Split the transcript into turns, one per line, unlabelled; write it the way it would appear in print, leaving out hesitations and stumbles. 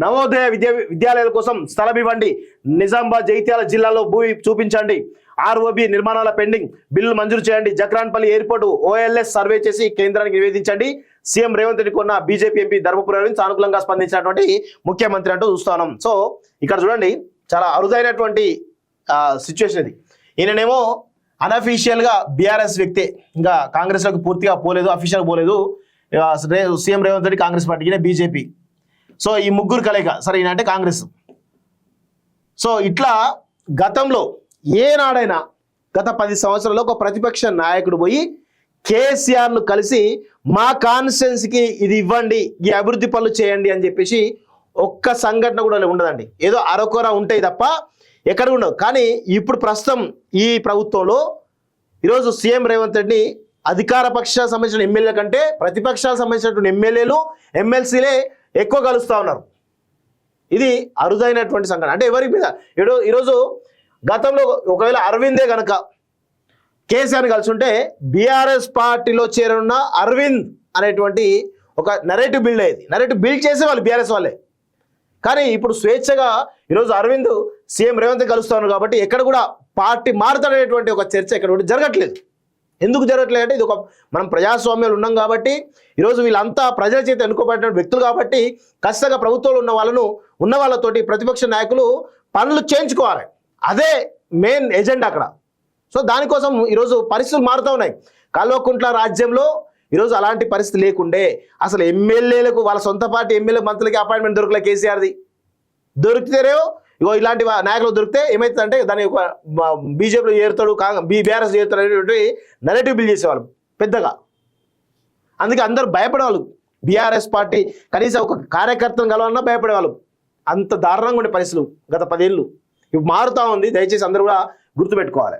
నవోదయ విద్యాలయాల కోసం స్థలం ఇవ్వండి, నిజామాబాద్ జైత్యాల జిల్లాలో భూమి చూపించండి, ఆర్ఓబి నిర్మాణాల పెండింగ్ బిల్లు మంజూరు చేయండి, జక్రాన్పల్లి ఎయిర్పోర్టు ఓఎల్ఎస్ సర్వే చేసి కేంద్రానికి నివేదించండి, సీఎం రేవంత్ రెడ్డి కొన్న బీజేపీ ఎంపీ ధర్మపురి నుంచి సానుకూలంగా స్పందించినటువంటి ముఖ్యమంత్రి అంటూ చూస్తున్నాం. సో ఇక్కడ చూడండి, చాలా అరుదైనటువంటి సిచ్యువేషన్ ఇది. ఈయననేమో అన్అఫీషియల్గా బీఆర్ఎస్ వ్యక్తే, ఇంకా కాంగ్రెస్లోకి పూర్తిగా పోలేదు, అఫీషియల్గా పోలేదు. సీఎం రేవంత్ రెడ్డి కాంగ్రెస్ పార్టీకి, బీజేపీ. సో ఈ ముగ్గురు కలయిక సరే ఈయన అంటే కాంగ్రెస్. సో ఇట్లా గతంలో ఏనాడైనా గత 10 సంవత్సరాల్లో ఒక ప్రతిపక్ష నాయకుడు పోయి కేసీఆర్ను కలిసి మా కాన్స్టిట్యున్సీకి ఇది ఇవ్వండి, ఈ అభివృద్ధి పనులు చేయండి అని చెప్పేసి ఒక్క సంఘటన కూడా ఉండదండి. ఏదో అరకొర ఉంటాయి తప్ప ఎక్కడ ఉండవు. కానీ ఇప్పుడు ప్రస్తుతం ఈ ప్రభుత్వంలో ఈరోజు సీఎం రేవంత్ రెడ్డి అధికార పక్షాలకు సంబంధించిన ఎమ్మెల్యేల కంటే ప్రతిపక్షాలకు సంబంధించినటువంటి ఎమ్మెల్యేలు ఎమ్మెల్సీలే ఎక్కువ కలుస్తూ ఉన్నారు. ఇది అరుదైనటువంటి సంఘటన. అంటే ఎవరి మీద ఈరోజు గతంలో ఒకవేళ అరవిందే కనుక కేసీఆర్ని కలిసి ఉంటే బీఆర్ఎస్ పార్టీలో చేరనున్న అరవింద్ అనేటువంటి ఒక నెరేటివ్ బిల్డ్ అయ్యేది. నెరేటివ్ బిల్డ్ చేసే వాళ్ళు బీఆర్ఎస్ వాళ్ళే. కానీ ఇప్పుడు స్వేచ్ఛగా ఈరోజు అరవింద్ సీఎం రేవంత్ కలుస్తూ ఉన్నారు కాబట్టి ఎక్కడ కూడా పార్టీ మారుతాడనేటువంటి ఒక చర్చ ఎక్కడ కూడా జరగట్లేదు. ఎందుకు జరగట్లేదు అంటే ఇది ఒక మనం ప్రజాస్వామ్యాలు ఉన్నాం కాబట్టి, ఈరోజు వీళ్ళంతా ప్రజల చేత ఎన్నుకోబడిన వ్యక్తులు కాబట్టి ఖచ్చితంగా ప్రభుత్వంలో ఉన్న వాళ్ళతోటి ప్రతిపక్ష నాయకులు పనులు చేయించుకోవాలి. అదే మెయిన్ ఎజెండా అక్కడ. సో దానికోసం ఈరోజు పరిస్థితులు మారుతూ ఉన్నాయి. కల్వకుంట్ల రాజ్యంలో ఈరోజు అలాంటి పరిస్థితి లేకుండే అసలు ఎమ్మెల్యేలకు వాళ్ళ సొంత పార్టీ ఎమ్మెల్యే మంత్రులకి అపాయింట్మెంట్ దొరకలే కేసీఆర్ది. దొరికితేనేమో ఇగో ఇలాంటి నాయకులు దొరికితే ఏమవుతుందంటే దాని ఒక బీజేపీలో చేరుతాడు, బీఆర్ఎస్ చేరుతాడు అనేటువంటి నెరేటివ్ బిల్డ్ చేసేవాళ్ళు పెద్దగా. అందుకే అందరూ భయపడేవాళ్ళు. బీఆర్ఎస్ పార్టీ కనీసం ఒక కార్యకర్తను కలవాలన్నా భయపడేవాళ్ళు. అంత దారుణంగా ఉండే పరిస్థితులు గత 10 ఏళ్ళు. ఇప్పుడు మారుతూ ఉంది. దయచేసి అందరూ కూడా గుర్తుపెట్టుకోవాలి.